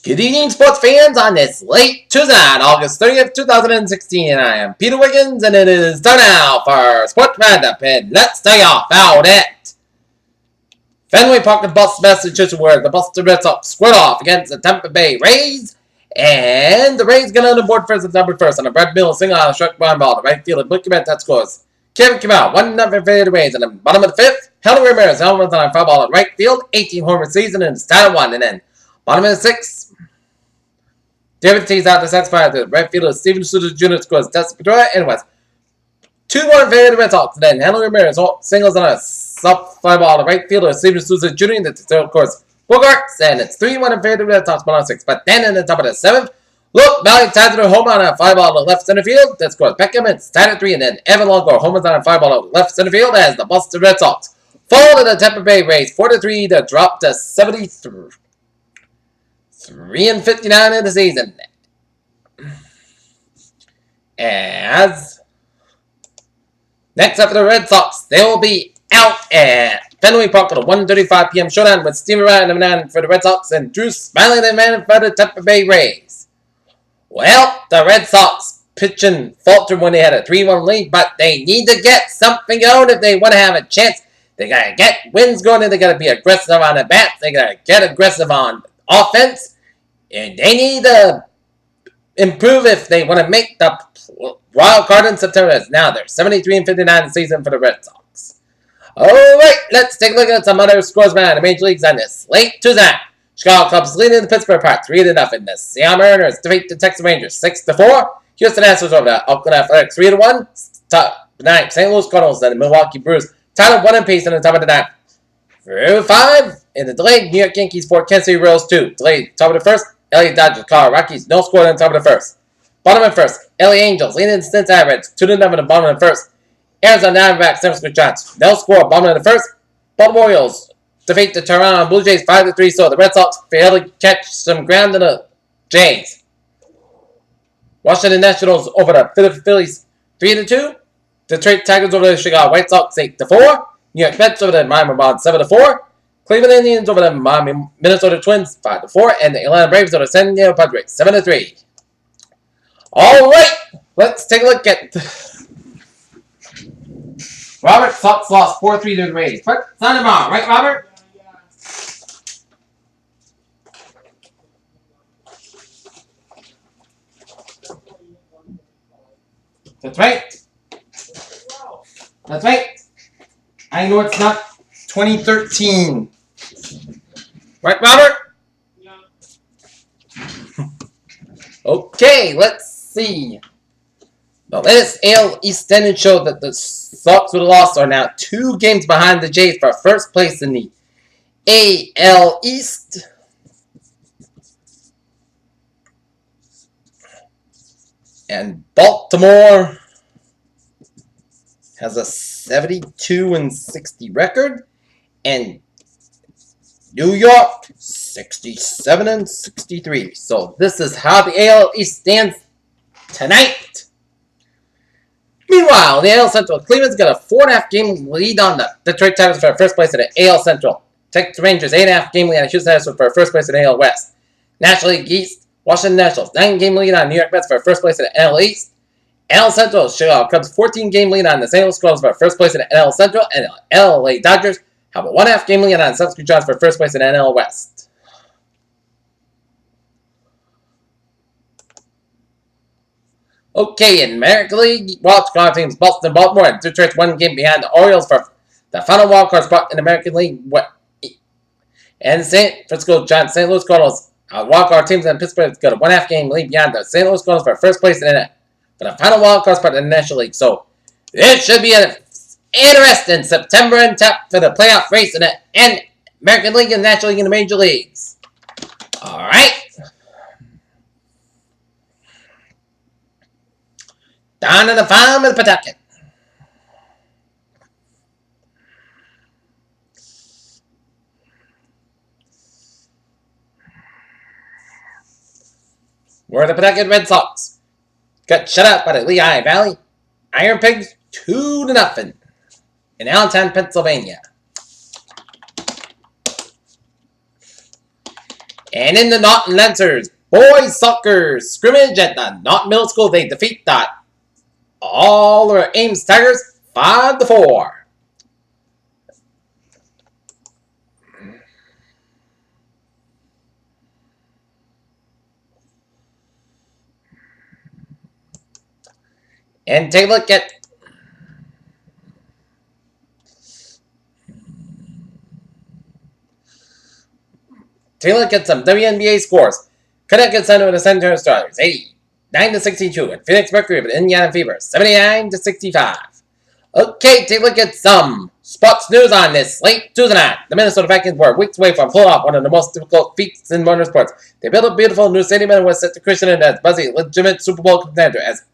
Good evening, sports fans, on this late Tuesday night, August 30th, 2016. I am Peter Wiggins, and it is time now for Sports Roundup. And let's stay off out at Fenway Park in Boston, Massachusetts, where the Boston Red Sox squared off against the Tampa Bay Rays. And the Rays get on the board first and number first on a Brett Miller single out of struck ground ball to right field. Look at that scores. Kevin came out 1-0 for the Rays. And then bottom of the fifth, Henry Ramirez home runs on a foul ball at right field. 18 homer season and it's tied at 1. And then bottom of the sixth, David tees out the Sox fire to the right fielder. Steven Souza Jr. scores. Dustin Pedroia and West. 2-1 favor the Red Sox. Then Henry Ramirez singles on a soft fly ball to right fielder. Steven Souza Jr. And that's of course Bogarts. And it's 3-1 in favor of the Red Sox. Bottom 6. But then in the top of the seventh, look, Valley ties to home on a fly ball to left center field. That scores Beckham. It's tied at 3. And then Evan Longoria home runs on a fly ball to left center field as the Boston Red Sox fall to the Tampa Bay Rays 4-3 to drop to 73. 3-59 in the season. As next up for the Red Sox, they will be out at Fenway Park at a 1:35 p.m. showdown with Stevie Ryan, the man for the Red Sox, and Drew Smiley, the man for the Tampa Bay Rays. Well, the Red Sox pitching faltered when they had a 3-1 lead, but they need to get something going if they want to have a chance. They got to get wins going, and they got to be aggressive on the bats. They got to get aggressive on offense. And they need to improve if they want to make the wild card in September. Now they're 73-59 in the season for the Red Sox. Alright, let's take a look at some other scores around the major leagues on this late Tuesday. Chicago Cubs leading the Pittsburgh Pirates 3-0. The Seattle Mariners defeat the Texas Rangers 6-4. Houston Astros over the Oakland Athletics 3-1. Top 9, St. Louis Cardinals and the Milwaukee Brewers tied up 1 apiece in the top of the 9th. Through 5 in the delayed, New York Yankees 4, Kansas City Royals 2. Delayed top of the first. LA Dodgers, Colorado Rockies, no score in the top of the first. Bottom of the first, LA Angels leading the Cincinnati Reds 2-0 in the bottom of the first. Arizona Diamondbacks, San Francisco Giants, no score, bottom of the first. Baltimore Orioles defeat the Toronto Blue Jays 5-3, so the Red Sox fail to catch some ground in the Jays. Washington Nationals over the Philadelphia Phillies 3-2. Detroit Tigers over the Chicago White Sox 8-4. New York Mets over the Miami Marlins 7-4. Cleveland Indians over the Minnesota Twins 5-4, and the Atlanta Braves over the San Diego Padres 7-3. All right, let's take a look at Robert. Sox lost 4-3 to the Rays. But Sunday tomorrow, right, Robert? That's right. That's right. I know it's not 2013. Right, Robert? Yeah. Okay, let's see. The latest AL East standings show that the Sox with a loss are now 2 games behind the Jays for first place in the AL East. And Baltimore has a 72-60 record. And New York, 67-63. So this is how the AL East stands tonight. Meanwhile, the AL Central, Cleveland's got a 4.5 game lead on the Detroit Tigers for first place in the AL Central. Texas Rangers, 8.5 game lead on Houston Astros for first place in the AL West. National League East, Washington Nationals, 9 game lead on New York Mets for first place in the NL East. NL Central, Chicago Cubs, 14 game lead on the St. Louis Cardinals for first place in the NL Central. And LA Dodgers have a 1.5 game lead on the San Francisco Giants for first place in the NL West. Okay, in American League, wild card teams Boston, Baltimore, and Detroit 1 game behind the Orioles for the final wild card spot in the American League. And San Francisco Giants, St. Louis Cardinals, wild card teams in Pittsburgh got a 1.5 game lead behind the St. Louis Cardinals for first place in the final wild card spot in the National League. So it should be an interesting September and tap for the playoff race in the American League and National League and the Major Leagues. All right. Down to the farm of the Pawtucket. Where the Pawtucket Red Sox got shut out by the Lehigh Valley Iron Pigs 2-0 in Allentown, Pennsylvania. And in the Naughton Lancers boys soccer scrimmage at the Naughton Middle School, they defeat the all their Ames Tigers 5-4. And take a look at some WNBA scores. Connecticut Sun with the San Antonio Stars 89-62, and Phoenix Mercury with Indiana Fever 79-65. Okay, take a look at some sports news on this late Tuesday night. The Minnesota Vikings were weeks away from pulling off one of the most difficult feats in motorsports. They built a beautiful new stadium and was set to christen it as Buzzy, legitimate Super Bowl contender. As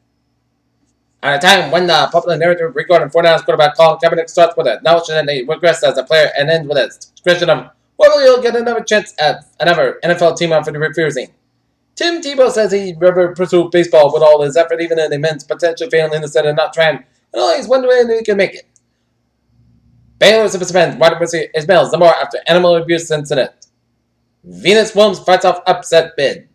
at a time when the popular narrative regarding 49ers quarterback Colin Kaepernick starts with a notion that he regressed as a player and ends with a description of whether he'll get another chance at another NFL team after the refusing. Tim Tebow says he never pursued baseball with all his effort, even in immense potential failing instead of not trying, and always wondering if he can make it. Baylor's participant wide receiver Ismail Zamora after animal abuse incident. Venus Williams fights off upset bid.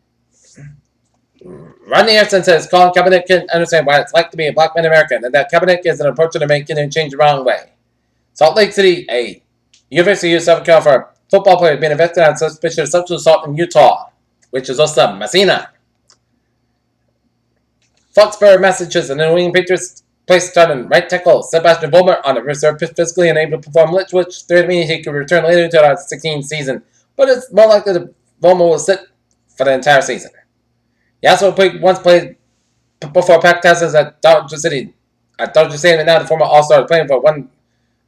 Rodney Harrison says Colin Kaepernick can understand what it's like to be a black man American, and that Kaepernick is an approach to making and change the wrong way. Salt Lake City, a University of Southern California football player being arrested on suspicion of sexual assault in Utah, which is also Messina. Foxborough, Massachusetts, and the New England Patriots placed starting right tackle Sebastian Vollmer on the reserve pitch physically unable to perform, which threatened he could return later in the 2016 season, but it's more likely that Vollmer will sit for the entire season. He also once played before practices at Dodger City, and now the former All-Star playing for one of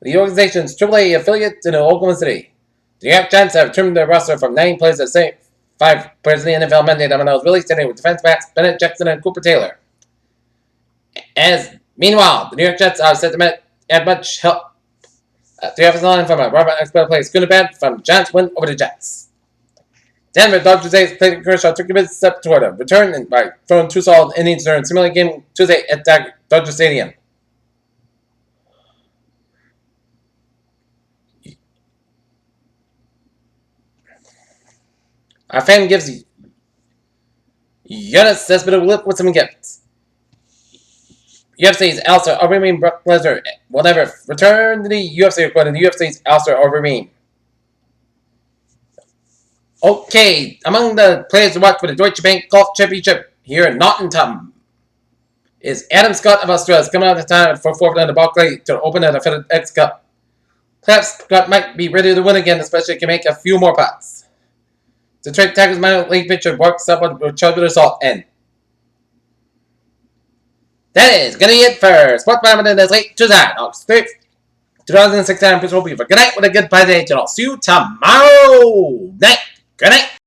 the organization's AAA affiliate in Oklahoma City. The New York Giants have trimmed their roster from 9 players to 5 players in the NFL mandate when I was released today with defense backs Bennett Jackson and Cooper Taylor. Meanwhile, the New York Jets are set to add much help to the offensive line from a Robert Expert player Schoonerbad from Giants win over the Jets. Denver Dodgers A's played Kershaw took a big step toward a return by throwing 2 solid innings during a similar game Tuesday at Dodger Stadium. Our fan gives Giannis Cespedes with some gifts. UFC's Alistair Overeem Brock Lesnar will never return to the UFC according to UFC's Alistair Overeem. Okay, among the players to watch for the Deutsche Bank Golf Championship here in Allentown is Adam Scott of Australia, coming out of time for 4th on the Barclay to open at the FedEx Cup. Perhaps Scott might be ready to win again, especially if he can make a few more putts. The Detroit Tigers minor league pitcher works up with charged with assault, and that is going to be it for Sports Management in this late Tuesday, August 5th, 2016. Please hope you have a good night with a good day, and I'll see you tomorrow night. Good night.